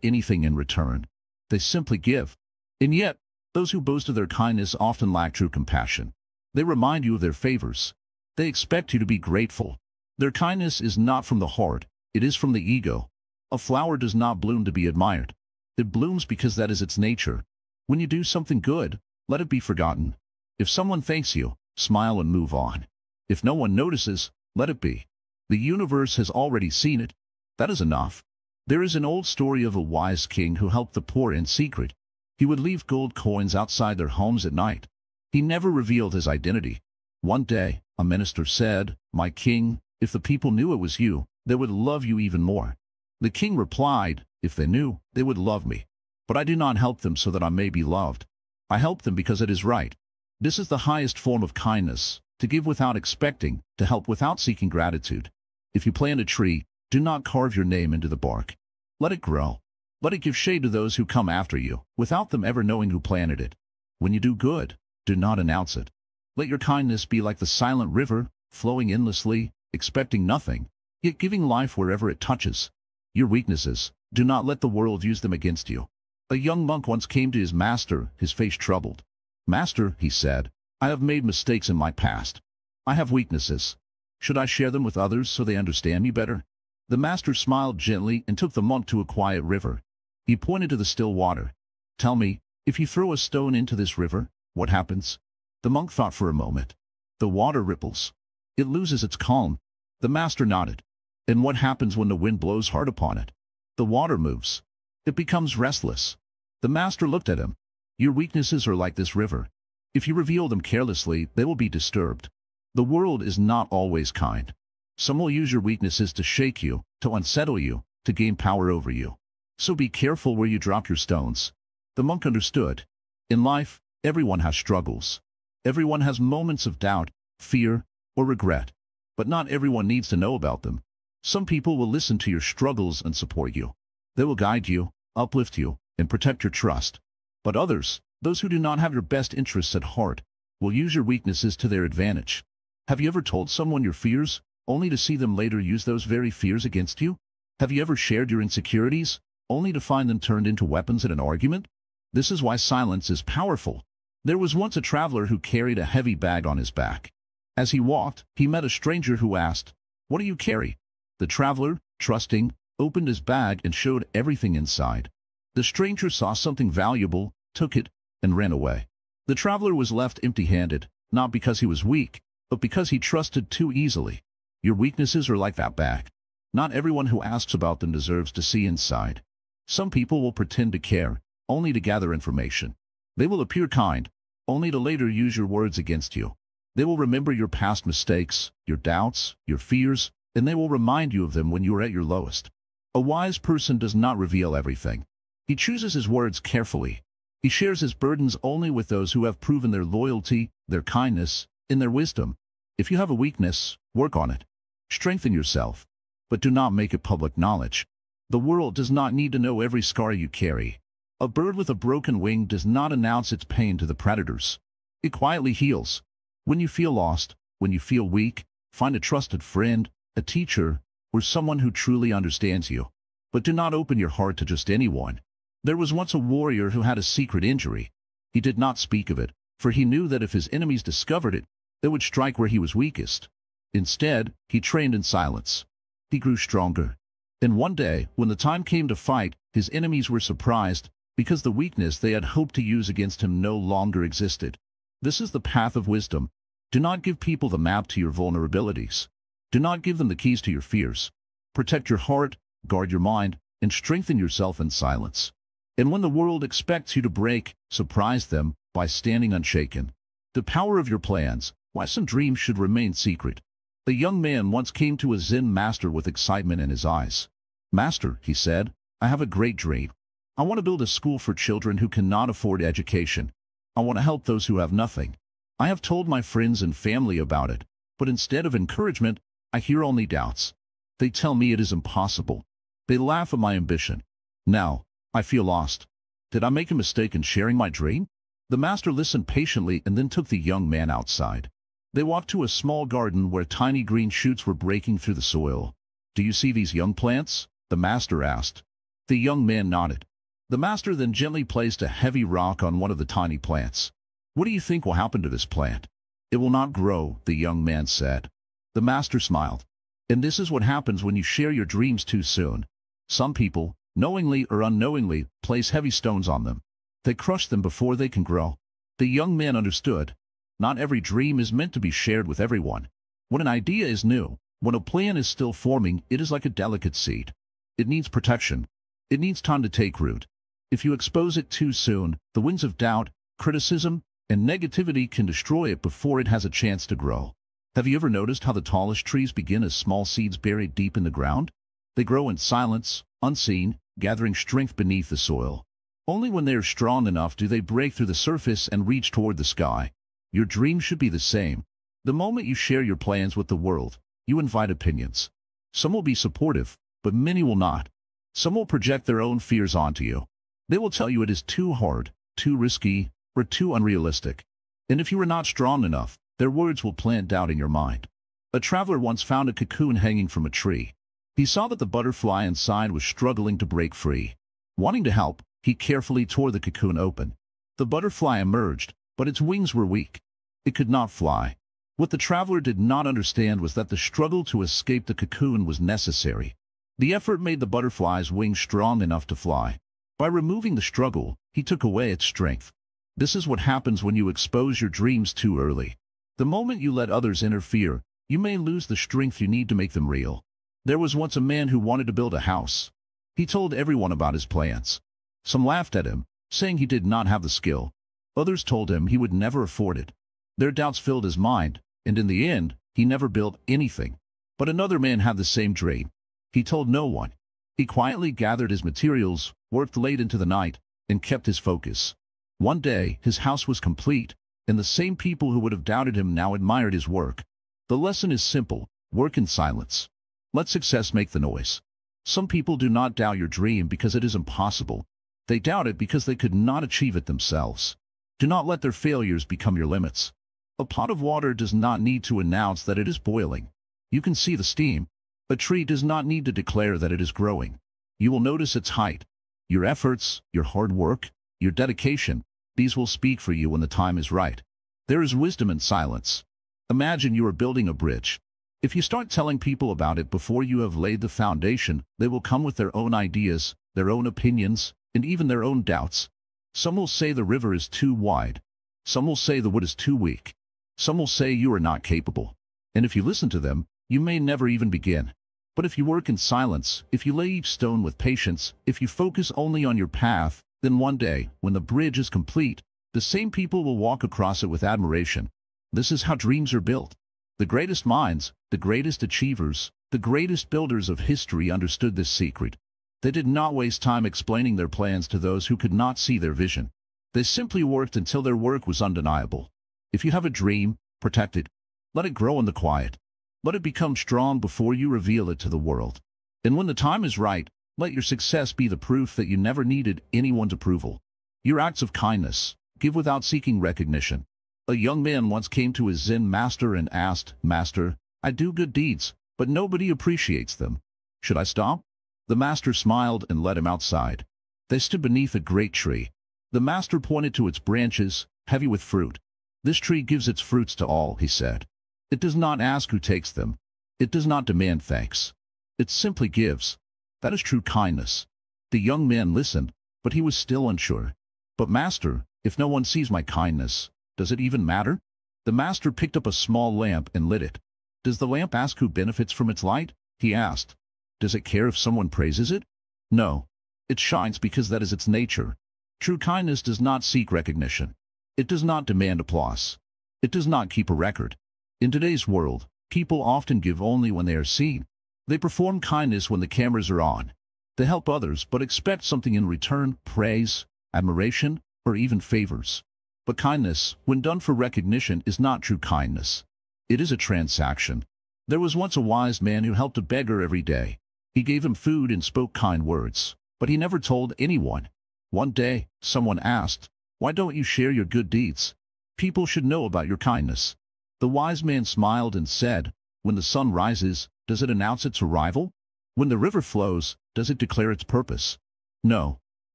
anything in return. They simply give. And yet, those who boast of their kindness often lack true compassion. They remind you of their favors. They expect you to be grateful. Their kindness is not from the heart, it is from the ego. A flower does not bloom to be admired. It blooms because that is its nature. When you do something good, let it be forgotten. If someone thanks you, smile and move on. If no one notices, let it be. The universe has already seen it. That is enough. There is an old story of a wise king who helped the poor in secret. He would leave gold coins outside their homes at night. He never revealed his identity. One day, a minister said, "My king, if the people knew it was you, they would love you even more." The king replied, "If they knew, they would love me. But I do not help them so that I may be loved. I help them because it is right." This is the highest form of kindness, to give without expecting, to help without seeking gratitude. If you plant a tree, do not carve your name into the bark. Let it grow. Let it give shade to those who come after you, without them ever knowing who planted it. When you do good, do not announce it. Let your kindness be like the silent river, flowing endlessly, expecting nothing, yet giving life wherever it touches. Your weaknesses, do not let the world use them against you. A young monk once came to his master, his face troubled. "Master," he said, "I have made mistakes in my past. I have weaknesses. Should I share them with others so they understand me better?" The master smiled gently and took the monk to a quiet river. He pointed to the still water. "Tell me, if you throw a stone into this river, what happens?" The monk thought for a moment. "The water ripples. It loses its calm." The master nodded. "And what happens when the wind blows hard upon it?" "The water moves. It becomes restless." The master looked at him. "Your weaknesses are like this river. If you reveal them carelessly, they will be disturbed. The world is not always kind. Some will use your weaknesses to shake you, to unsettle you, to gain power over you. So be careful where you drop your stones." The monk understood. In life, everyone has struggles. Everyone has moments of doubt, fear, or regret. But not everyone needs to know about them. Some people will listen to your struggles and support you. They will guide you, uplift you, and protect your trust. But others, those who do not have your best interests at heart, will use your weaknesses to their advantage. Have you ever told someone your fears, only to see them later use those very fears against you? Have you ever shared your insecurities, only to find them turned into weapons in an argument? This is why silence is powerful. There was once a traveler who carried a heavy bag on his back. As he walked, he met a stranger who asked, "What do you carry?" The traveler, trusting, opened his bag and showed everything inside. The stranger saw something valuable, took it, and ran away. The traveler was left empty-handed, not because he was weak, but because he trusted too easily. Your weaknesses are like that bag. Not everyone who asks about them deserves to see inside. Some people will pretend to care, only to gather information. They will appear kind, only to later use your words against you. They will remember your past mistakes, your doubts, your fears, and they will remind you of them when you are at your lowest. A wise person does not reveal everything. He chooses his words carefully. He shares his burdens only with those who have proven their loyalty, their kindness, and their wisdom. If you have a weakness, work on it. Strengthen yourself, but do not make it public knowledge. The world does not need to know every scar you carry. A bird with a broken wing does not announce its pain to the predators. It quietly heals. When you feel lost, when you feel weak, find a trusted friend, a teacher, or someone who truly understands you. But do not open your heart to just anyone. There was once a warrior who had a secret injury. He did not speak of it, for he knew that if his enemies discovered it, they would strike where he was weakest. Instead, he trained in silence. He grew stronger. And one day, when the time came to fight, his enemies were surprised. because the weakness they had hoped to use against him no longer existed. This is the path of wisdom. Do not give people the map to your vulnerabilities. Do not give them the keys to your fears. Protect your heart, guard your mind, and strengthen yourself in silence. And when the world expects you to break, surprise them by standing unshaken. The power of your plans, why some dreams should remain secret. A young man once came to a Zen master with excitement in his eyes. "Master," he said, "I have a great dream. I want to build a school for children who cannot afford education. I want to help those who have nothing. I have told my friends and family about it, but instead of encouragement, I hear only doubts. They tell me it is impossible. They laugh at my ambition. Now, I feel lost. Did I make a mistake in sharing my dream?" The master listened patiently and then took the young man outside. They walked to a small garden where tiny green shoots were breaking through the soil. "Do you see these young plants?" the master asked. The young man nodded. The master then gently placed a heavy rock on one of the tiny plants. "What do you think will happen to this plant?" "It will not grow," the young man said. The master smiled. "And this is what happens when you share your dreams too soon. Some people, knowingly or unknowingly, place heavy stones on them. They crush them before they can grow." The young man understood. Not every dream is meant to be shared with everyone. When an idea is new, when a plan is still forming, it is like a delicate seed. It needs protection. It needs time to take root. If you expose it too soon, the winds of doubt, criticism, and negativity can destroy it before it has a chance to grow. Have you ever noticed how the tallest trees begin as small seeds buried deep in the ground? They grow in silence, unseen, gathering strength beneath the soil. Only when they are strong enough do they break through the surface and reach toward the sky. Your dream should be the same. The moment you share your plans with the world, you invite opinions. Some will be supportive, but many will not. Some will project their own fears onto you. They will tell you it is too hard, too risky, or too unrealistic. And if you are not strong enough, their words will plant doubt in your mind. A traveler once found a cocoon hanging from a tree. He saw that the butterfly inside was struggling to break free. Wanting to help, he carefully tore the cocoon open. The butterfly emerged, but its wings were weak. It could not fly. What the traveler did not understand was that the struggle to escape the cocoon was necessary. The effort made the butterfly's wings strong enough to fly. By removing the struggle, he took away its strength. This is what happens when you expose your dreams too early. The moment you let others interfere, you may lose the strength you need to make them real. There was once a man who wanted to build a house. He told everyone about his plans. Some laughed at him, saying he did not have the skill. Others told him he would never afford it. Their doubts filled his mind, and in the end, he never built anything. But another man had the same dream. He told no one. He quietly gathered his materials, worked late into the night, and kept his focus. One day, his house was complete, and the same people who would have doubted him now admired his work. The lesson is simple: work in silence. Let success make the noise. Some people do not doubt your dream because it is impossible. They doubt it because they could not achieve it themselves. Do not let their failures become your limits. A pot of water does not need to announce that it is boiling. You can see the steam. A tree does not need to declare that it is growing. You will notice its height. Your efforts, your hard work, your dedication, these will speak for you when the time is right. There is wisdom in silence. Imagine you are building a bridge. If you start telling people about it before you have laid the foundation, they will come with their own ideas, their own opinions, and even their own doubts. Some will say the river is too wide. Some will say the wood is too weak. Some will say you are not capable. And if you listen to them, you may never even begin. But if you work in silence, if you lay each stone with patience, if you focus only on your path, then one day, when the bridge is complete, the same people will walk across it with admiration. This is how dreams are built. The greatest minds, the greatest achievers, the greatest builders of history understood this secret. They did not waste time explaining their plans to those who could not see their vision. They simply worked until their work was undeniable. If you have a dream, protect it. Let it grow in the quiet. Let it become strong before you reveal it to the world. And when the time is right, let your success be the proof that you never needed anyone's approval. Your acts of kindness, give without seeking recognition. A young man once came to his Zen master and asked, "Master, I do good deeds, but nobody appreciates them. Should I stop?" The master smiled and led him outside. They stood beneath a great tree. The master pointed to its branches, heavy with fruit. "This tree gives its fruits to all," he said. "It does not ask who takes them. It does not demand thanks. It simply gives. That is true kindness." The young man listened, but he was still unsure. "But Master, if no one sees my kindness, does it even matter?" The Master picked up a small lamp and lit it. "Does the lamp ask who benefits from its light?" he asked. "Does it care if someone praises it?" "No. It shines because that is its nature. True kindness does not seek recognition. It does not demand applause. It does not keep a record. In today's world, people often give only when they are seen. They perform kindness when the cameras are on. They help others but expect something in return: praise, admiration, or even favors. But kindness, when done for recognition, is not true kindness. It is a transaction. There was once a wise man who helped a beggar every day. He gave him food and spoke kind words, but he never told anyone. One day, someone asked, "Why don't you share your good deeds? People should know about your kindness." The wise man smiled and said, "When the sun rises, does it announce its arrival? When the river flows, does it declare its purpose? No.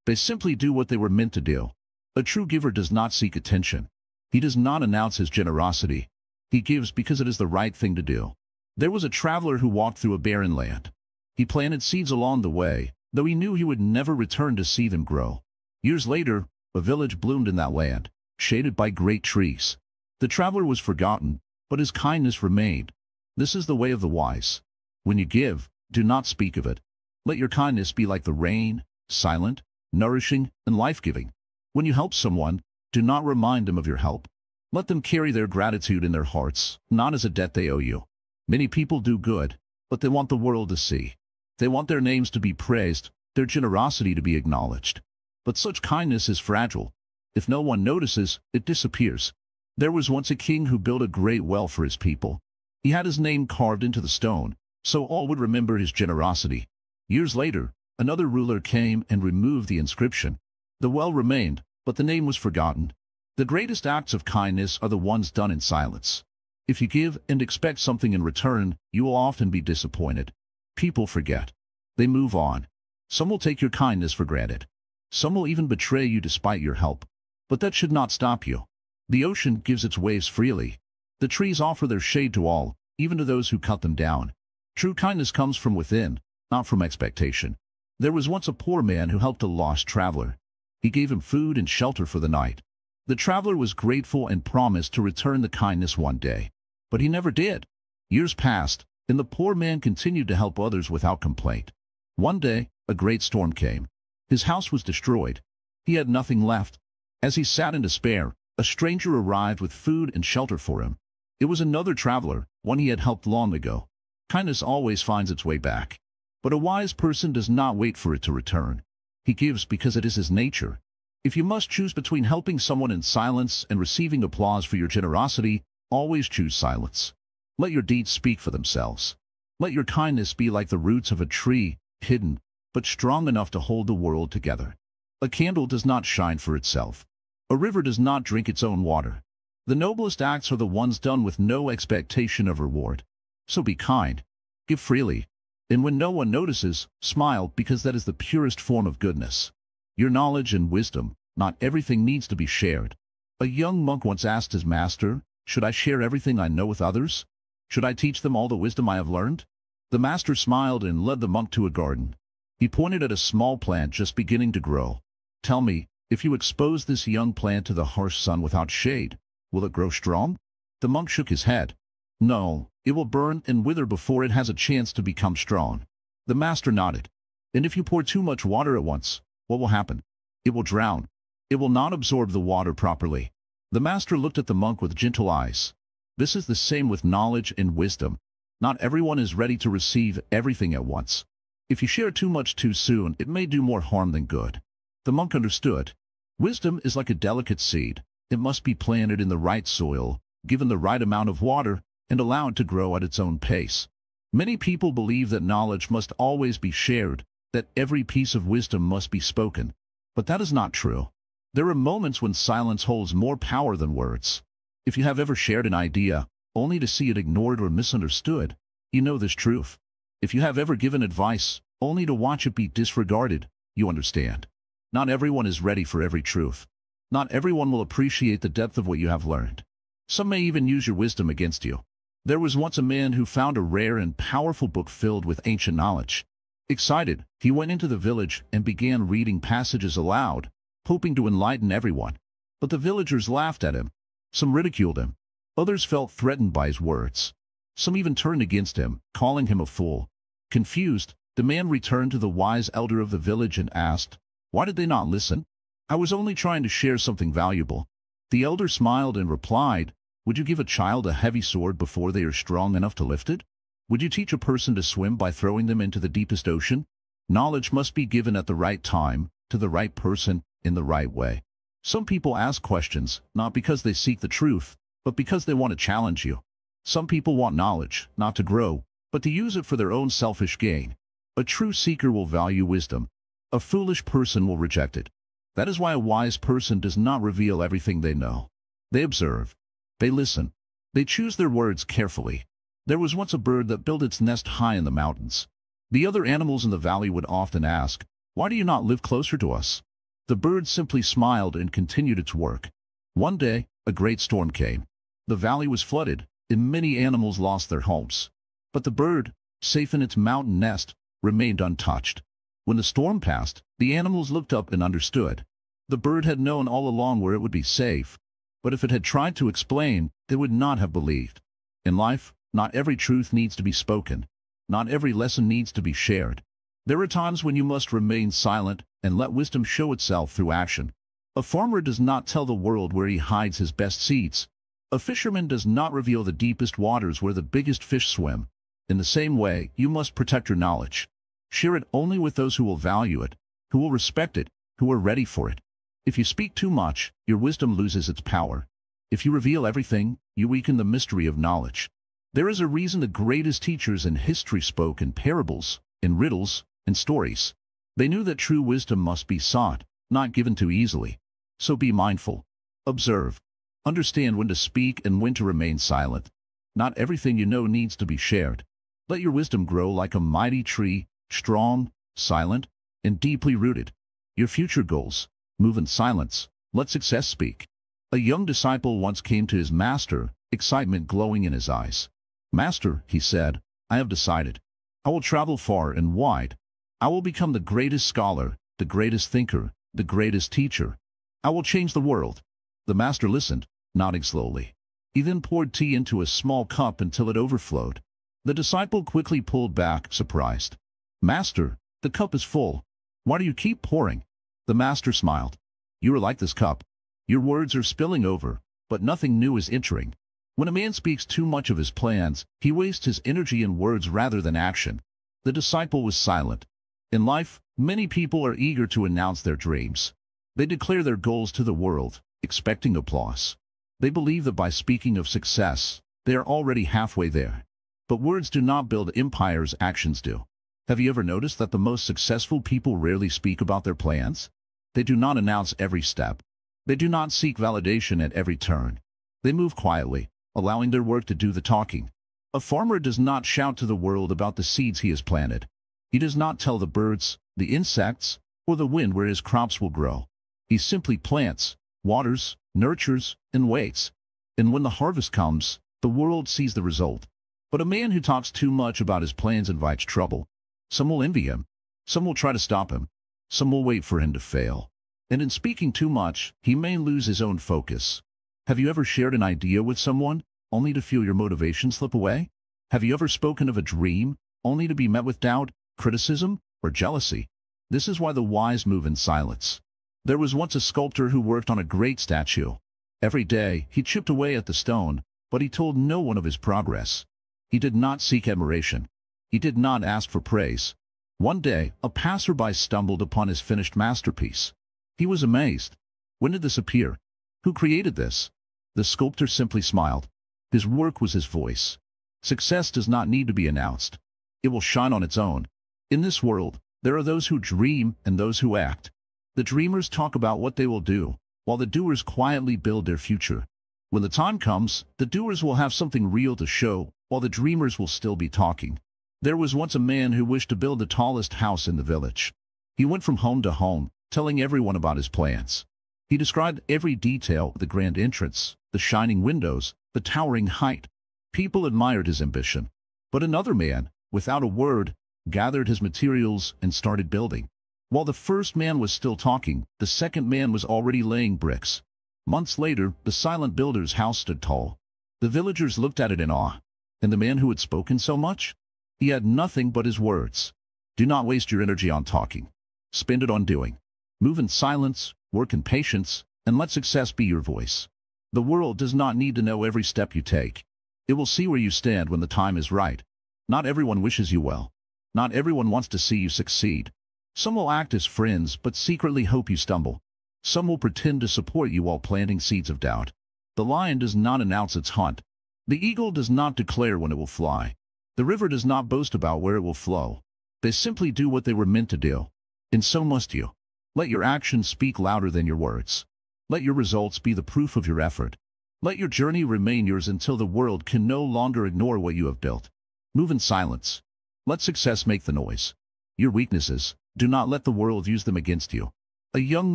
They simply do what they were meant to do. A true giver does not seek attention. He does not announce his generosity. He gives because it is the right thing to do." There was a traveler who walked through a barren land. He planted seeds along the way, though he knew he would never return to see them grow. Years later, a village bloomed in that land, shaded by great trees. The traveler was forgotten, but his kindness remained. This is the way of the wise. When you give, do not speak of it. Let your kindness be like the rain, silent, nourishing, and life-giving. When you help someone, do not remind them of your help. Let them carry their gratitude in their hearts, not as a debt they owe you. Many people do good, but they want the world to see. They want their names to be praised, their generosity to be acknowledged. But such kindness is fragile. If no one notices, it disappears. There was once a king who built a great well for his people. He had his name carved into the stone, so all would remember his generosity. Years later, another ruler came and removed the inscription. The well remained, but the name was forgotten. The greatest acts of kindness are the ones done in silence. If you give and expect something in return, you will often be disappointed. People forget. They move on. Some will take your kindness for granted. Some will even betray you despite your help. But that should not stop you. The ocean gives its waves freely. The trees offer their shade to all, even to those who cut them down. True kindness comes from within, not from expectation. There was once a poor man who helped a lost traveler. He gave him food and shelter for the night. The traveler was grateful and promised to return the kindness one day. But he never did. Years passed, and the poor man continued to help others without complaint. One day, a great storm came. His house was destroyed. He had nothing left. As he sat in despair, a stranger arrived with food and shelter for him. It was another traveler, one he had helped long ago. Kindness always finds its way back. But a wise person does not wait for it to return. He gives because it is his nature. If you must choose between helping someone in silence and receiving applause for your generosity, always choose silence. Let your deeds speak for themselves. Let your kindness be like the roots of a tree, hidden, but strong enough to hold the world together. A candle does not shine for itself. A river does not drink its own water. The noblest acts are the ones done with no expectation of reward. So be kind. Give freely. And when no one notices, smile, because that is the purest form of goodness. Your knowledge and wisdom, not everything needs to be shared. A young monk once asked his master, "Should I share everything I know with others? Should I teach them all the wisdom I have learned?" The master smiled and led the monk to a garden. He pointed at a small plant just beginning to grow. "Tell me, if you expose this young plant to the harsh sun without shade, will it grow strong?" The monk shook his head. "No, it will burn and wither before it has a chance to become strong." The master nodded. "And if you pour too much water at once, what will happen?" "It will drown. It will not absorb the water properly." The master looked at the monk with gentle eyes. This is the same with knowledge and wisdom. Not everyone is ready to receive everything at once. If you share too much too soon, it may do more harm than good. The monk understood. Wisdom is like a delicate seed. It must be planted in the right soil, given the right amount of water, and allowed to grow at its own pace. Many people believe that knowledge must always be shared, that every piece of wisdom must be spoken. But that is not true. There are moments when silence holds more power than words. If you have ever shared an idea, only to see it ignored or misunderstood, you know this truth. If you have ever given advice, only to watch it be disregarded, you understand. Not everyone is ready for every truth. Not everyone will appreciate the depth of what you have learned. Some may even use your wisdom against you. There was once a man who found a rare and powerful book filled with ancient knowledge. Excited, he went into the village and began reading passages aloud, hoping to enlighten everyone. But the villagers laughed at him. Some ridiculed him. Others felt threatened by his words. Some even turned against him, calling him a fool. Confused, the man returned to the wise elder of the village and asked, "Why did they not listen? I was only trying to share something valuable." The elder smiled and replied, "Would you give a child a heavy sword before they are strong enough to lift it? Would you teach a person to swim by throwing them into the deepest ocean? Knowledge must be given at the right time, to the right person, in the right way." Some people ask questions, not because they seek the truth, but because they want to challenge you. Some people want knowledge, not to grow, but to use it for their own selfish gain. A true seeker will value wisdom. A foolish person will reject it. That is why a wise person does not reveal everything they know. They observe. They listen. They choose their words carefully. There was once a bird that built its nest high in the mountains. The other animals in the valley would often ask, "Why do you not live closer to us?" The bird simply smiled and continued its work. One day, a great storm came. The valley was flooded, and many animals lost their homes. But the bird, safe in its mountain nest, remained untouched. When the storm passed, the animals looked up and understood. The bird had known all along where it would be safe, but if it had tried to explain, they would not have believed. In life, not every truth needs to be spoken. Not every lesson needs to be shared. There are times when you must remain silent and let wisdom show itself through action. A farmer does not tell the world where he hides his best seeds. A fisherman does not reveal the deepest waters where the biggest fish swim. In the same way, you must protect your knowledge. Share it only with those who will value it, who will respect it, who are ready for it. If you speak too much, your wisdom loses its power. If you reveal everything, you weaken the mystery of knowledge. There is a reason the greatest teachers in history spoke in parables, in riddles, and stories. They knew that true wisdom must be sought, not given too easily. So be mindful. Observe. Understand when to speak and when to remain silent. Not everything you know needs to be shared. Let your wisdom grow like a mighty tree, strong, silent, and deeply rooted. Your future goals. Move in silence. Let success speak. A young disciple once came to his master, excitement glowing in his eyes. "Master," he said, "I have decided. I will travel far and wide. I will become the greatest scholar, the greatest thinker, the greatest teacher. I will change the world." The master listened, nodding slowly. He then poured tea into a small cup until it overflowed. The disciple quickly pulled back, surprised. "Master, the cup is full. Why do you keep pouring?" The master smiled. "You are like this cup. Your words are spilling over, but nothing new is entering. When a man speaks too much of his plans, he wastes his energy in words rather than action." The disciple was silent. In life, many people are eager to announce their dreams. They declare their goals to the world, expecting applause. They believe that by speaking of success, they are already halfway there. But words do not build empires, actions do. Have you ever noticed that the most successful people rarely speak about their plans? They do not announce every step. They do not seek validation at every turn. They move quietly, allowing their work to do the talking. A farmer does not shout to the world about the seeds he has planted. He does not tell the birds, the insects, or the wind where his crops will grow. He simply plants, waters, nurtures, and waits. And when the harvest comes, the world sees the result. But a man who talks too much about his plans invites trouble. Some will envy him. Some will try to stop him. Some will wait for him to fail. And in speaking too much, he may lose his own focus. Have you ever shared an idea with someone, only to feel your motivation slip away? Have you ever spoken of a dream, only to be met with doubt, criticism, or jealousy? This is why the wise move in silence. There was once a sculptor who worked on a great statue. Every day, he chipped away at the stone, but he told no one of his progress. He did not seek admiration. He did not ask for praise. One day, a passerby stumbled upon his finished masterpiece. He was amazed. When did this appear? Who created this? The sculptor simply smiled. His work was his voice. Success does not need to be announced. It will shine on its own. In this world, there are those who dream and those who act. The dreamers talk about what they will do, while the doers quietly build their future. When the time comes, the doers will have something real to show, while the dreamers will still be talking. There was once a man who wished to build the tallest house in the village. He went from home to home, telling everyone about his plans. He described every detail, the grand entrance, the shining windows, the towering height. People admired his ambition. But another man, without a word, gathered his materials, and started building. While the first man was still talking, the second man was already laying bricks. Months later, the silent builder's house stood tall. The villagers looked at it in awe. And the man who had spoken so much? He had nothing but his words. Do not waste your energy on talking. Spend it on doing. Move in silence, work in patience, and let success be your voice. The world does not need to know every step you take. It will see where you stand when the time is right. Not everyone wishes you well. Not everyone wants to see you succeed. Some will act as friends but secretly hope you stumble. Some will pretend to support you while planting seeds of doubt. The lion does not announce its hunt. The eagle does not declare when it will fly. The river does not boast about where it will flow. They simply do what they were meant to do. And so must you. Let your actions speak louder than your words. Let your results be the proof of your effort. Let your journey remain yours until the world can no longer ignore what you have built. Move in silence. Let success make the noise. Your weaknesses, do not let the world use them against you. A young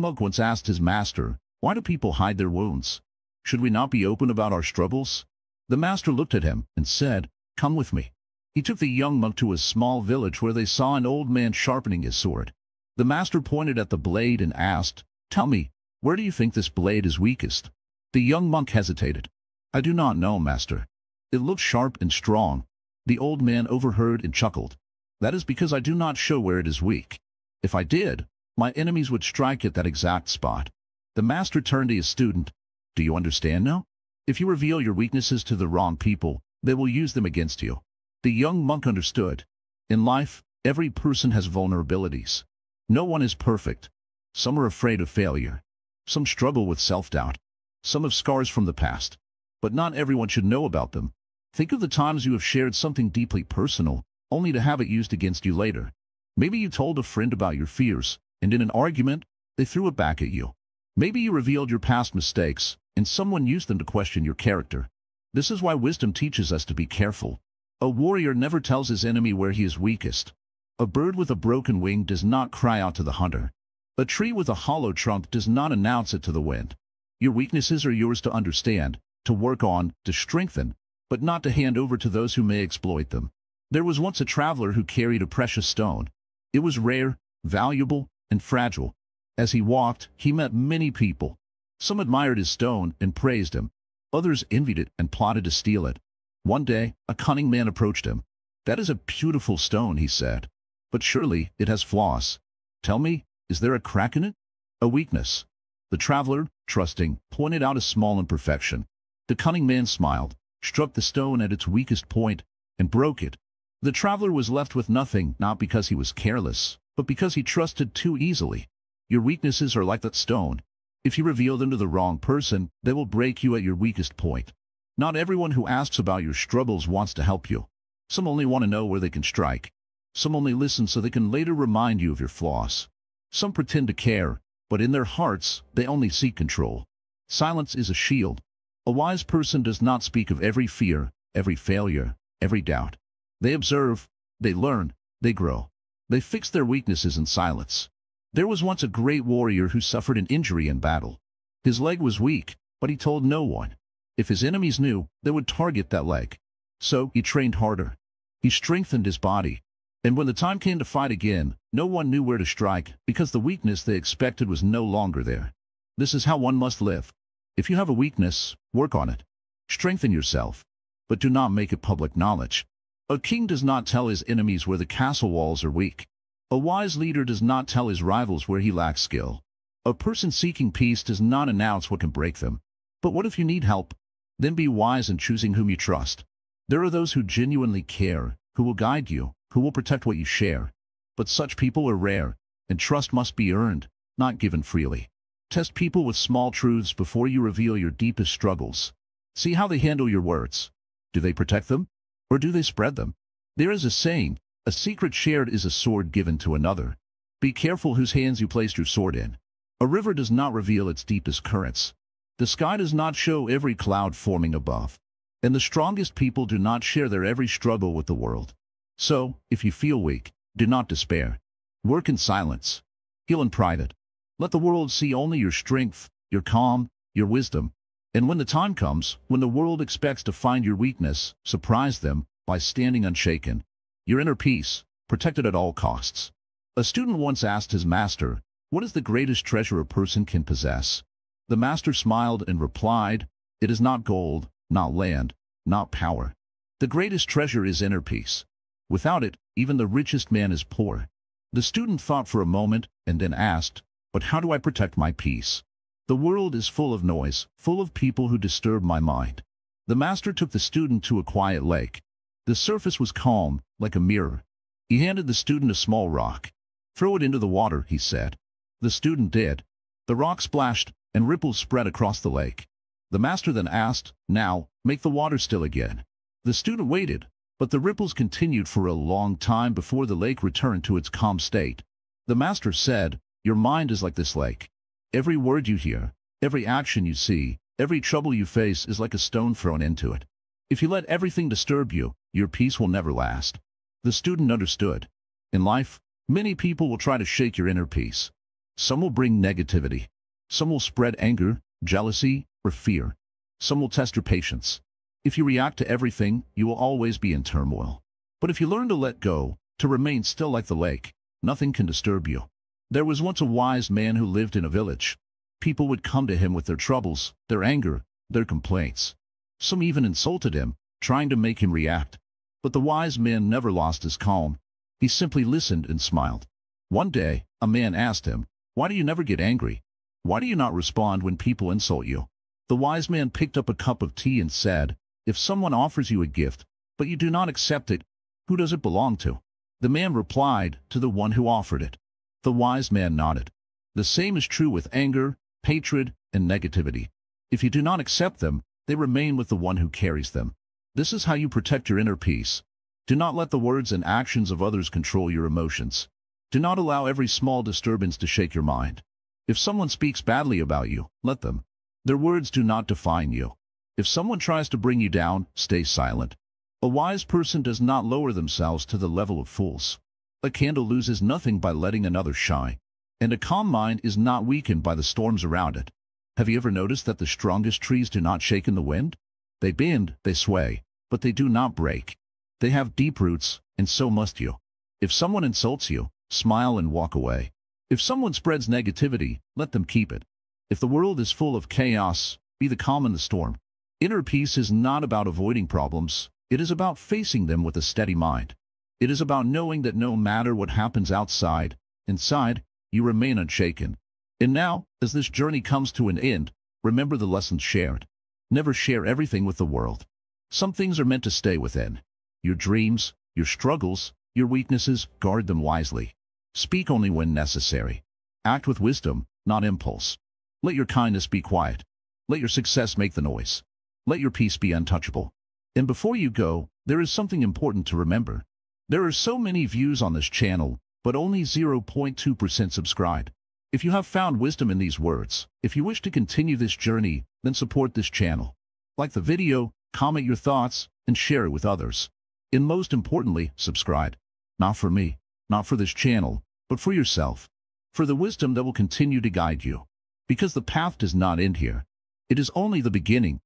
monk once asked his master, "Why do people hide their wounds? Should we not be open about our struggles?" The master looked at him and said, "Come with me." He took the young monk to a small village where they saw an old man sharpening his sword. The master pointed at the blade and asked, "Tell me, where do you think this blade is weakest?" The young monk hesitated. "I do not know, master. It looks sharp and strong." The old man overheard and chuckled. "That is because I do not show where it is weak. If I did, my enemies would strike at that exact spot." The master turned to his student. "Do you understand now? If you reveal your weaknesses to the wrong people, they will use them against you." The young monk understood. In life, every person has vulnerabilities. No one is perfect. Some are afraid of failure. Some struggle with self-doubt. Some have scars from the past. But not everyone should know about them. Think of the times you have shared something deeply personal, only to have it used against you later. Maybe you told a friend about your fears, and in an argument, they threw it back at you. Maybe you revealed your past mistakes, and someone used them to question your character. This is why wisdom teaches us to be careful. A warrior never tells his enemy where he is weakest. A bird with a broken wing does not cry out to the hunter. A tree with a hollow trunk does not announce it to the wind. Your weaknesses are yours to understand, to work on, to strengthen, but not to hand over to those who may exploit them. There was once a traveler who carried a precious stone. It was rare, valuable, and fragile. As he walked, he met many people. Some admired his stone and praised him. Others envied it and plotted to steal it. One day, a cunning man approached him. "That is a beautiful stone," he said. "But surely it has flaws. Tell me, is there a crack in it?" "A weakness." The traveler, trusting, pointed out a small imperfection. The cunning man smiled, struck the stone at its weakest point, and broke it. The traveler was left with nothing, not because he was careless, but because he trusted too easily. Your weaknesses are like that stone. If you reveal them to the wrong person, they will break you at your weakest point. Not everyone who asks about your struggles wants to help you. Some only want to know where they can strike. Some only listen so they can later remind you of your flaws. Some pretend to care, but in their hearts, they only seek control. Silence is a shield. A wise person does not speak of every fear, every failure, every doubt. They observe, they learn, they grow. They fix their weaknesses in silence. There was once a great warrior who suffered an injury in battle. His leg was weak, but he told no one. If his enemies knew, they would target that leg. So he trained harder. He strengthened his body. And when the time came to fight again, no one knew where to strike because the weakness they expected was no longer there. This is how one must live. If you have a weakness, work on it. Strengthen yourself, but do not make it public knowledge. A king does not tell his enemies where the castle walls are weak. A wise leader does not tell his rivals where he lacks skill. A person seeking peace does not announce what can break them. But what if you need help? Then be wise in choosing whom you trust. There are those who genuinely care, who will guide you, who will protect what you share. But such people are rare, and trust must be earned, not given freely. Test people with small truths before you reveal your deepest struggles. See how they handle your words. Do they protect them? Or do they spread them? There is a saying, a secret shared is a sword given to another. Be careful whose hands you placed your sword in. A river does not reveal its deepest currents. The sky does not show every cloud forming above. And the strongest people do not share their every struggle with the world. So, if you feel weak, do not despair. Work in silence. Heal in private. Let the world see only your strength, your calm, your wisdom. And when the time comes, when the world expects to find your weakness, surprise them by standing unshaken. Your inner peace, protect it at all costs. A student once asked his master, "What is the greatest treasure a person can possess?" The master smiled and replied, "It is not gold, not land, not power. The greatest treasure is inner peace. Without it, even the richest man is poor." The student thought for a moment and then asked, "But how do I protect my peace? The world is full of noise, full of people who disturb my mind." The master took the student to a quiet lake. The surface was calm, like a mirror. He handed the student a small rock. "Throw it into the water," he said. The student did. The rock splashed, and ripples spread across the lake. The master then asked, "Now, make the water still again." The student waited, but the ripples continued for a long time before the lake returned to its calm state. The master said, "Your mind is like this lake. Every word you hear, every action you see, every trouble you face is like a stone thrown into it. If you let everything disturb you, your peace will never last." The student understood. In life, many people will try to shake your inner peace. Some will bring negativity. Some will spread anger, jealousy, or fear. Some will test your patience. If you react to everything, you will always be in turmoil. But if you learn to let go, to remain still like the lake, nothing can disturb you. There was once a wise man who lived in a village. People would come to him with their troubles, their anger, their complaints. Some even insulted him, trying to make him react. But the wise man never lost his calm. He simply listened and smiled. One day, a man asked him, "Why do you never get angry? Why do you not respond when people insult you?" The wise man picked up a cup of tea and said, "If someone offers you a gift, but you do not accept it, who does it belong to?" The man replied, "To the one who offered it." The wise man nodded. The same is true with anger, hatred, and negativity. If you do not accept them, they remain with the one who carries them. This is how you protect your inner peace. Do not let the words and actions of others control your emotions. Do not allow every small disturbance to shake your mind. If someone speaks badly about you, let them. Their words do not define you. If someone tries to bring you down, stay silent. A wise person does not lower themselves to the level of fools. A candle loses nothing by letting another shine, and a calm mind is not weakened by the storms around it. Have you ever noticed that the strongest trees do not shake in the wind? They bend, they sway, but they do not break. They have deep roots, and so must you. If someone insults you, smile and walk away. If someone spreads negativity, let them keep it. If the world is full of chaos, be the calm in the storm. Inner peace is not about avoiding problems. It is about facing them with a steady mind. It is about knowing that no matter what happens outside, inside, you remain unshaken. And now, as this journey comes to an end, remember the lessons shared. Never share everything with the world. Some things are meant to stay within. Your dreams, your struggles, your weaknesses, guard them wisely. Speak only when necessary. Act with wisdom, not impulse. Let your kindness be quiet. Let your success make the noise. Let your peace be untouchable. And before you go, there is something important to remember. There are so many views on this channel, but only 0.2% subscribed. If you have found wisdom in these words, if you wish to continue this journey, then support this channel. Like the video, comment your thoughts, and share it with others. And most importantly, subscribe. Not for me, not for this channel, but for yourself. For the wisdom that will continue to guide you. Because the path does not end here. It is only the beginning.